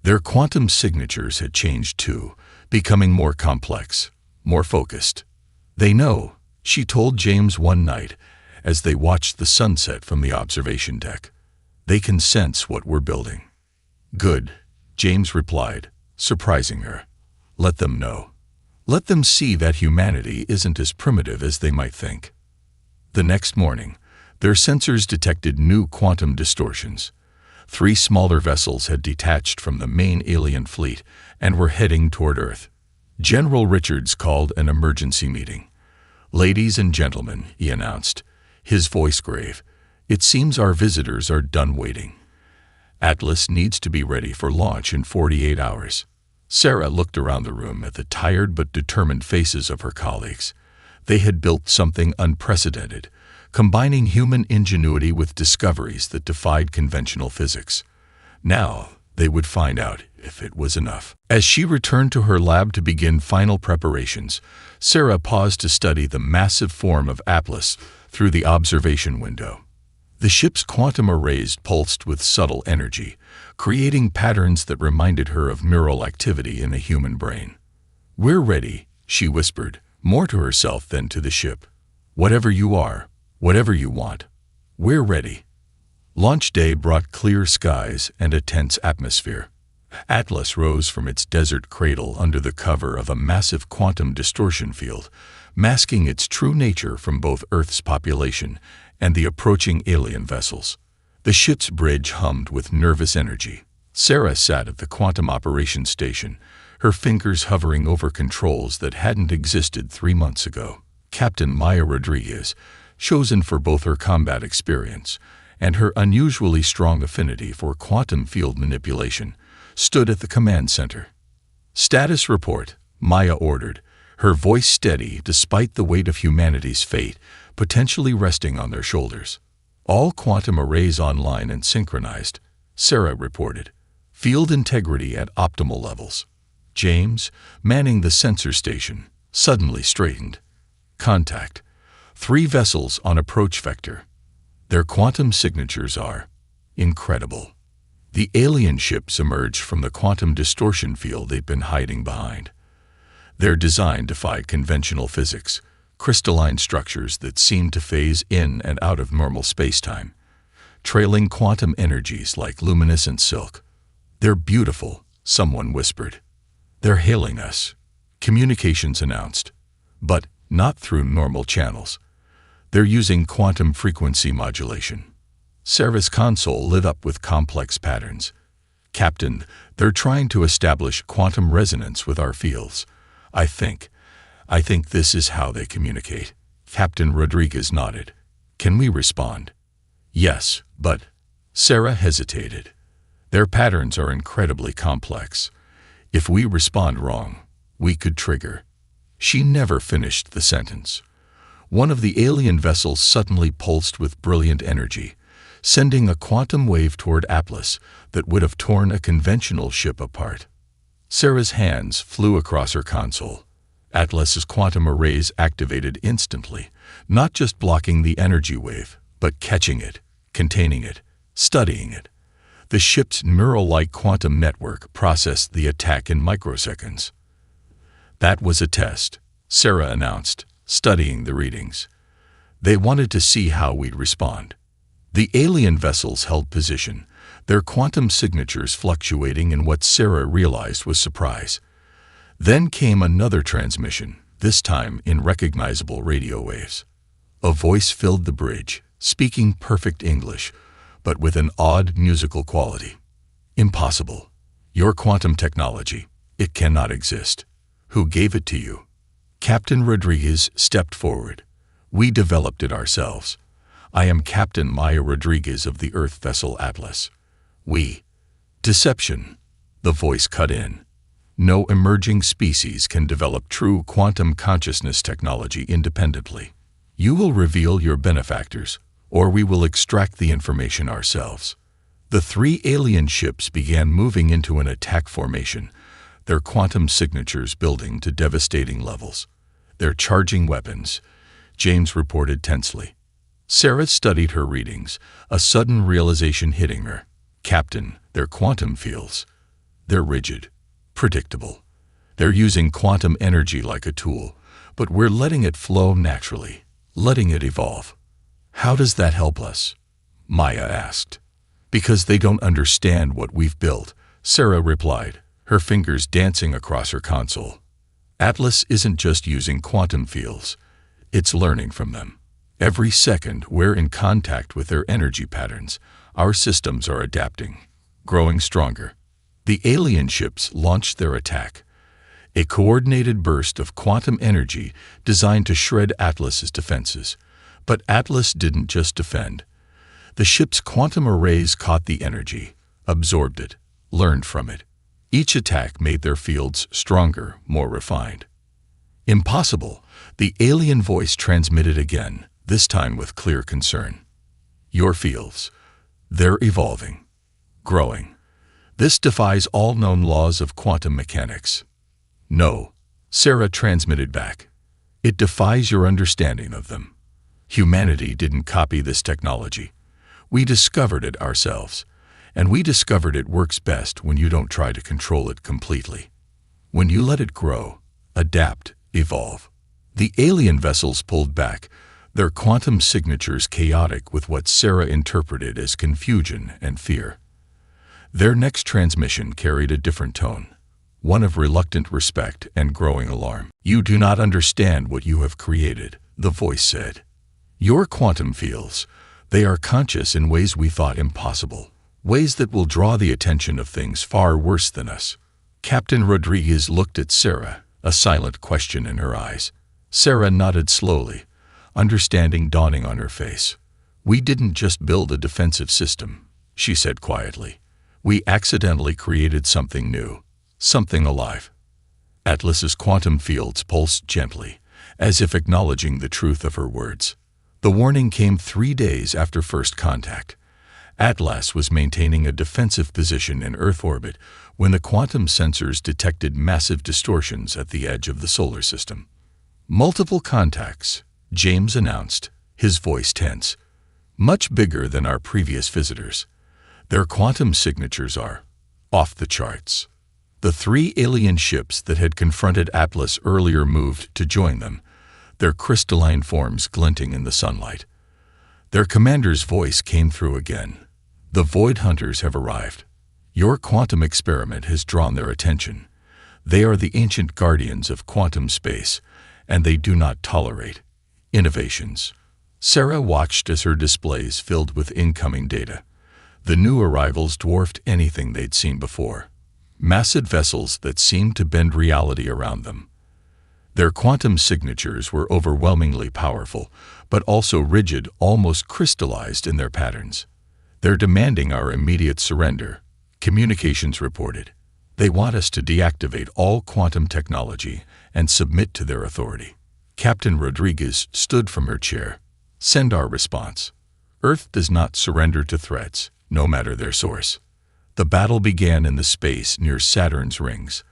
Their quantum signatures had changed too, becoming more complex, more focused. "They know," she told James one night as they watched the sunset from the observation deck. "They can sense what we're building." "Good," James replied, surprising her. "Let them know. Let them see that humanity isn't as primitive as they might think." The next morning, their sensors detected new quantum distortions. 3 smaller vessels had detached from the main alien fleet and were heading toward Earth. General Richards called an emergency meeting. "Ladies and gentlemen," he announced, his voice grave, "it seems our visitors are done waiting. Atlas needs to be ready for launch in 48 hours. Sarah looked around the room at the tired but determined faces of her colleagues. They had built something unprecedented, combining human ingenuity with discoveries that defied conventional physics. Now, they would find out if it was enough. As she returned to her lab to begin final preparations, Sarah paused to study the massive form of Atlas through the observation window. The ship's quantum arrays pulsed with subtle energy, creating patterns that reminded her of neural activity in a human brain. "We're ready," she whispered, more to herself than to the ship. "Whatever you are, whatever you want, we're ready." Launch day brought clear skies and a tense atmosphere. Atlas rose from its desert cradle under the cover of a massive quantum distortion field, masking its true nature from both Earth's population and the approaching alien vessels. The ship's bridge hummed with nervous energy. Sarah sat at the quantum operations station, her fingers hovering over controls that hadn't existed 3 months ago. Captain Maya Rodriguez, chosen for both her combat experience and her unusually strong affinity for quantum field manipulation, stood at the command center. "Status report," Maya ordered, her voice steady despite the weight of humanity's fate potentially resting on their shoulders. "All quantum arrays online and synchronized," Sarah reported. "Field integrity at optimal levels." James, manning the sensor station, suddenly straightened. "Contact. 3 vessels on approach vector. Their quantum signatures are incredible." The alien ships emerged from the quantum distortion field they'd been hiding behind. Their design defied conventional physics, crystalline structures that seemed to phase in and out of normal spacetime, trailing quantum energies like luminescent silk. "They're beautiful," someone whispered. "They're hailing us," communications announced, "but not through normal channels. They're using quantum frequency modulation." Sarah's console lit up with complex patterns. "Captain, they're trying to establish quantum resonance with our fields. I think this is how they communicate." Captain Rodriguez nodded. "Can we respond?" "Yes, but..." Sarah hesitated. "Their patterns are incredibly complex. If we respond wrong, we could trigger..." She never finished the sentence. One of the alien vessels suddenly pulsed with brilliant energy, sending a quantum wave toward Atlas that would have torn a conventional ship apart. Sarah's hands flew across her console. Atlas's quantum arrays activated instantly, not just blocking the energy wave, but catching it, containing it, studying it. The ship's neural-like quantum network processed the attack in microseconds. "That was a test," Sarah announced, studying the readings. "They wanted to see how we'd respond." The alien vessels held position, their quantum signatures fluctuating in what Sarah realized was surprise. Then came another transmission, this time in recognizable radio waves. A voice filled the bridge, speaking perfect English, but with an odd musical quality. "Impossible. Your quantum technology. It cannot exist. Who gave it to you?" Captain Rodriguez stepped forward. "We developed it ourselves. I am Captain Maya Rodriguez of the Earth vessel Atlas." "We..." "Deception," the voice cut in. "No emerging species can develop true quantum consciousness technology independently. You will reveal your benefactors, or we will extract the information ourselves." The 3 alien ships began moving into an attack formation, their quantum signatures building to devastating levels. "They're charging weapons," James reported tensely. Sarah studied her readings, a sudden realization hitting her. Captain, they're quantum fields. They're rigid, predictable. They're using quantum energy like a tool, but we're letting it flow naturally, letting it evolve. How does that help us? Maya asked. Because they don't understand what we've built, Sarah replied, her fingers dancing across her console. Atlas isn't just using quantum fields, it's learning from them. Every second we're in contact with their energy patterns, our systems are adapting, growing stronger. The alien ships launched their attack, a coordinated burst of quantum energy designed to shred Atlas's defenses. But Atlas didn't just defend. The ship's quantum arrays caught the energy, absorbed it, learned from it. Each attack made their fields stronger, more refined. Impossible, the alien voice transmitted again, this time with clear concern. Your fields, they're evolving, growing. This defies all known laws of quantum mechanics. No, Sarah transmitted back. It defies your understanding of them. Humanity didn't copy this technology. We discovered it ourselves, and we discovered it works best when you don't try to control it completely. When you let it grow, adapt, evolve. The alien vessels pulled back, their quantum signatures chaotic with what Sarah interpreted as confusion and fear. Their next transmission carried a different tone, one of reluctant respect and growing alarm. You do not understand what you have created, the voice said. Your quantum fields, they are conscious in ways we thought impossible, ways that will draw the attention of things far worse than us. Captain Rodriguez looked at Sarah, a silent question in her eyes. Sarah nodded slowly, understanding dawning on her face. We didn't just build a defensive system, she said quietly. We accidentally created something new, something alive. Atlas's quantum fields pulsed gently, as if acknowledging the truth of her words. The warning came 3 days after first contact. Atlas was maintaining a defensive position in Earth orbit when the quantum sensors detected massive distortions at the edge of the solar system. Multiple contacts, James announced, his voice tense. Much bigger than our previous visitors. Their quantum signatures are off the charts. The 3 alien ships that had confronted Atlas earlier moved to join them, their crystalline forms glinting in the sunlight. Their commander's voice came through again. The Void Hunters have arrived. Your quantum experiment has drawn their attention. They are the ancient guardians of quantum space, and they do not tolerate innovations. Sarah watched as her displays filled with incoming data. The new arrivals dwarfed anything they'd seen before. Massive vessels that seemed to bend reality around them. Their quantum signatures were overwhelmingly powerful, but also rigid, almost crystallized in their patterns. They're demanding our immediate surrender, communications reported. They want us to deactivate all quantum technology and submit to their authority. Captain Rodriguez stood from her chair. Send our response. Earth does not surrender to threats, no matter their source. The battle began in the space near Saturn's rings.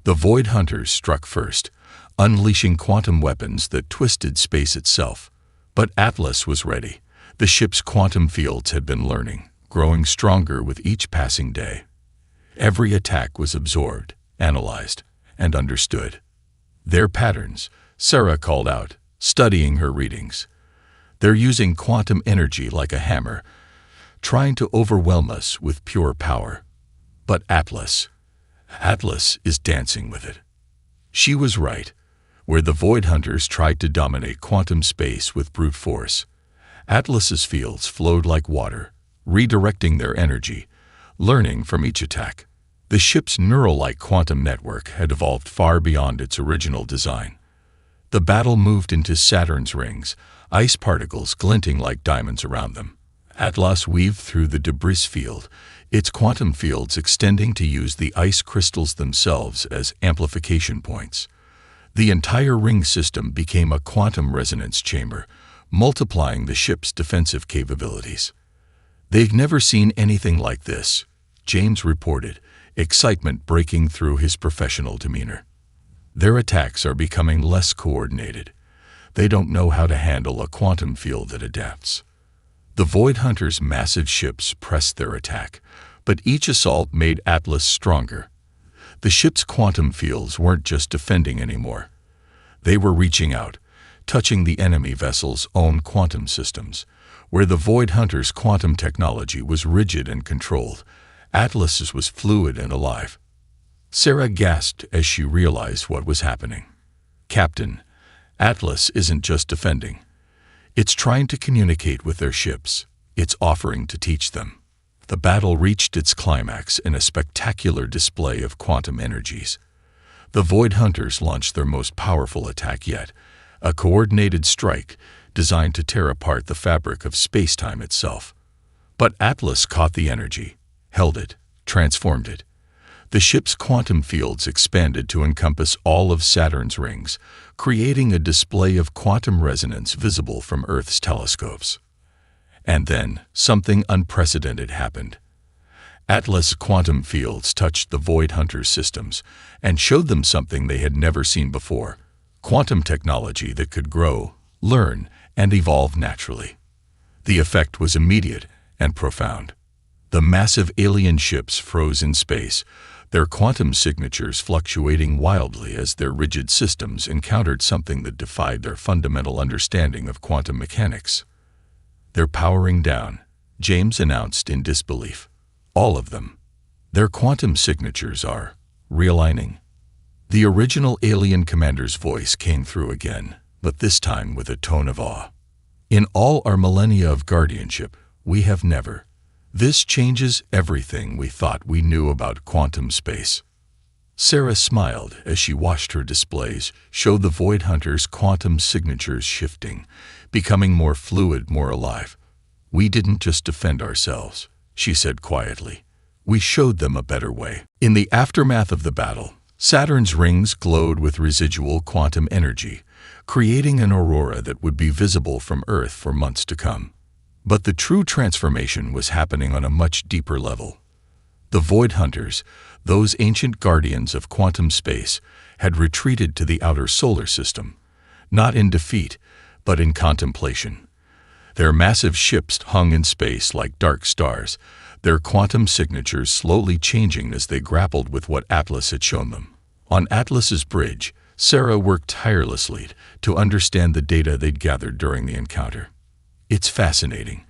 The Void Hunters struck first, unleashing quantum weapons that twisted space itself. But Atlas was ready. The ship's quantum fields had been learning, growing stronger with each passing day. Every attack was absorbed, analyzed, and understood. Their patterns, Sarah called out, studying her readings. They're using quantum energy like a hammer, trying to overwhelm us with pure power. But Atlas is dancing with it. She was right. Where the Void Hunters tried to dominate quantum space with brute force, Atlas's fields flowed like water, redirecting their energy, learning from each attack. The ship's neural-like quantum network had evolved far beyond its original design. The battle moved into Saturn's rings, ice particles glinting like diamonds around them. Atlas weaved through the debris field, its quantum fields extending to use the ice crystals themselves as amplification points. The entire ring system became a quantum resonance chamber, multiplying the ship's defensive capabilities. They've never seen anything like this, James reported, excitement breaking through his professional demeanor. Their attacks are becoming less coordinated. They don't know how to handle a quantum field that adapts. The Void Hunters' massive ships pressed their attack, but each assault made Atlas stronger. The ship's quantum fields weren't just defending anymore. They were reaching out, touching the enemy vessel's own quantum systems. Where the Void Hunters' quantum technology was rigid and controlled, Atlas's was fluid and alive. Sarah gasped as she realized what was happening. "Captain, Atlas isn't just defending. It's trying to communicate with their ships. It's offering to teach them." The battle reached its climax in a spectacular display of quantum energies. The Void Hunters launched their most powerful attack yet, a coordinated strike designed to tear apart the fabric of space-time itself. But Atlas caught the energy, held it, transformed it. The ship's quantum fields expanded to encompass all of Saturn's rings, creating a display of quantum resonance visible from Earth's telescopes. And then, something unprecedented happened. Atlas' quantum fields touched the Void Hunters' systems and showed them something they had never seen before: quantum technology that could grow, learn, and evolve naturally. The effect was immediate and profound. The massive alien ships froze in space, their quantum signatures fluctuating wildly as their rigid systems encountered something that defied their fundamental understanding of quantum mechanics. "They're powering down," James announced in disbelief. "All of them. Their quantum signatures are realigning." The original alien commander's voice came through again, but this time with a tone of awe. "In all our millennia of guardianship, we have never. This changes everything we thought we knew about quantum space." Sarah smiled as she watched her displays show the Void Hunters' quantum signatures shifting, becoming more fluid, more alive. "We didn't just defend ourselves," she said quietly. "We showed them a better way." In the aftermath of the battle, Saturn's rings glowed with residual quantum energy, creating an aurora that would be visible from Earth for months to come. But the true transformation was happening on a much deeper level. The Void Hunters, those ancient guardians of quantum space, had retreated to the outer solar system, not in defeat, but in contemplation. Their massive ships hung in space like dark stars, their quantum signatures slowly changing as they grappled with what Atlas had shown them. On Atlas's bridge, Sarah worked tirelessly to understand the data they'd gathered during the encounter. "It's fascinating,"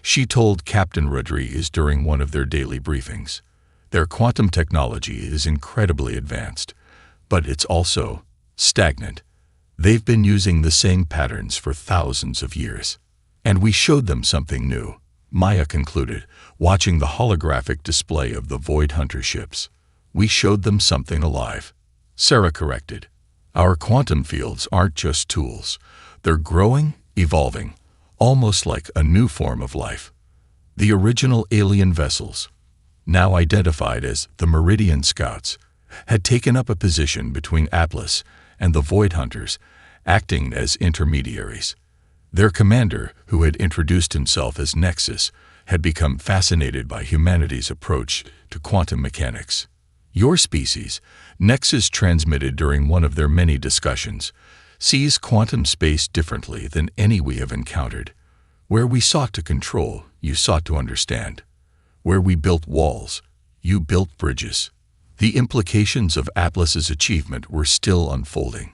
she told Captain Rodriguez during one of their daily briefings. "Their quantum technology is incredibly advanced, but it's also stagnant. They've been using the same patterns for thousands of years. And we showed them something new," Maya concluded, watching the holographic display of the Void Hunter ships. "We showed them something alive," Sarah corrected. "Our quantum fields aren't just tools. They're growing, evolving, almost like a new form of life." The original alien vessels, now identified as the Meridian Scouts, had taken up a position between Atlas and the Void Hunters, acting as intermediaries. Their commander, who had introduced himself as Nexus, had become fascinated by humanity's approach to quantum mechanics. "Your species," Nexus transmitted during one of their many discussions, "sees quantum space differently than any we have encountered. Where we sought to control, you sought to understand. Where we built walls, you built bridges." The implications of Atlas's achievement were still unfolding.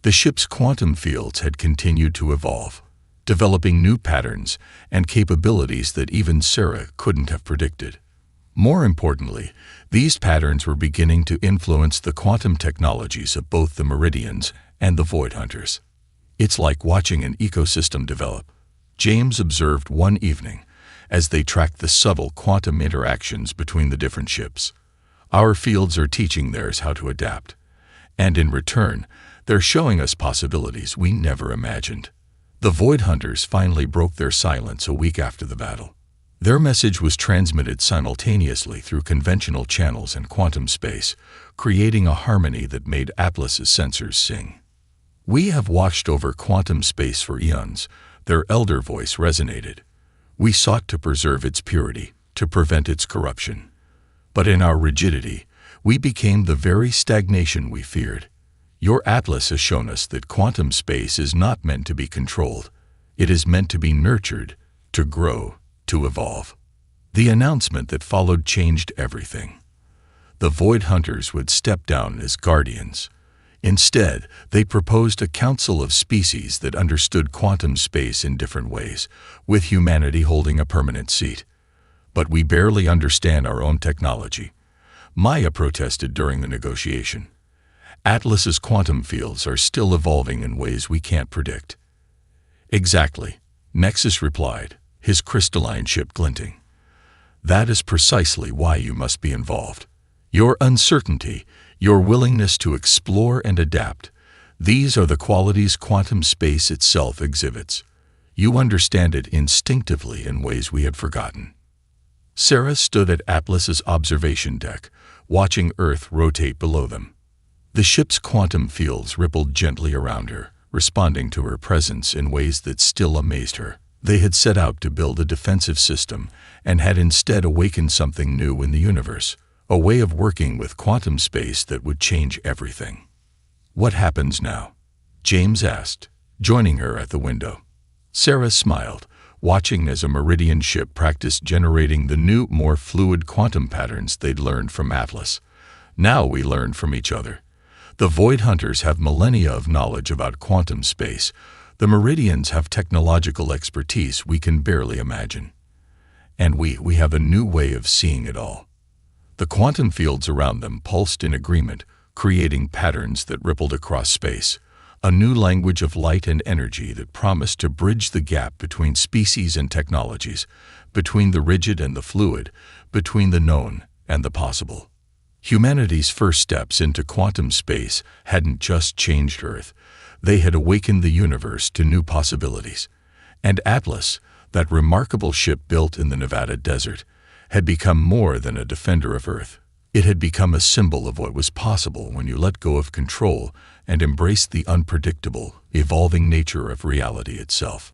The ship's quantum fields had continued to evolve, developing new patterns and capabilities that even Sarah couldn't have predicted. More importantly, these patterns were beginning to influence the quantum technologies of both the Meridians and the Void Hunters. "It's like watching an ecosystem develop," James observed one evening as they tracked the subtle quantum interactions between the different ships. "Our fields are teaching theirs how to adapt, and in return, they're showing us possibilities we never imagined." The Void Hunters finally broke their silence a week after the battle. Their message was transmitted simultaneously through conventional channels and quantum space, creating a harmony that made Atlas's sensors sing. "We have watched over quantum space for eons," their elder voice resonated. "We sought to preserve its purity, to prevent its corruption. But in our rigidity, we became the very stagnation we feared. Your atlas has shown us that quantum space is not meant to be controlled. It is meant to be nurtured, to grow, to evolve. The announcement that followed changed everything. The Void Hunters would step down as guardians. Instead, they proposed a council of species that understood quantum space in different ways, with humanity holding a permanent seat. But we barely understand our own technology. Maya protested during the negotiation. Atlas's quantum fields are still evolving in ways we can't predict. Exactly, Nexus replied, his crystalline ship glinting. That is precisely why you must be involved. Your uncertainty, your willingness to explore and adapt, these are the qualities quantum space itself exhibits. You understand it instinctively in ways we had forgotten. Sarah stood at Atlas's observation deck, watching Earth rotate below them. The ship's quantum fields rippled gently around her, responding to her presence in ways that still amazed her. They had set out to build a defensive system and had instead awakened something new in the universe, a way of working with quantum space that would change everything. What happens now? James asked, joining her at the window. Sarah smiled, watching as a Meridian ship practiced generating the new, more fluid quantum patterns they'd learned from Atlas. Now we learn from each other. The Void Hunters have millennia of knowledge about quantum space. The Meridians have technological expertise we can barely imagine. And we have a new way of seeing it all. The quantum fields around them pulsed in agreement, creating patterns that rippled across space, a new language of light and energy that promised to bridge the gap between species and technologies, between the rigid and the fluid, between the known and the possible. Humanity's first steps into quantum space hadn't just changed Earth, they had awakened the universe to new possibilities. And Atlas, that remarkable ship built in the Nevada desert, had become more than a defender of Earth. It had become a symbol of what was possible when you let go of control and embraced the unpredictable, evolving nature of reality itself.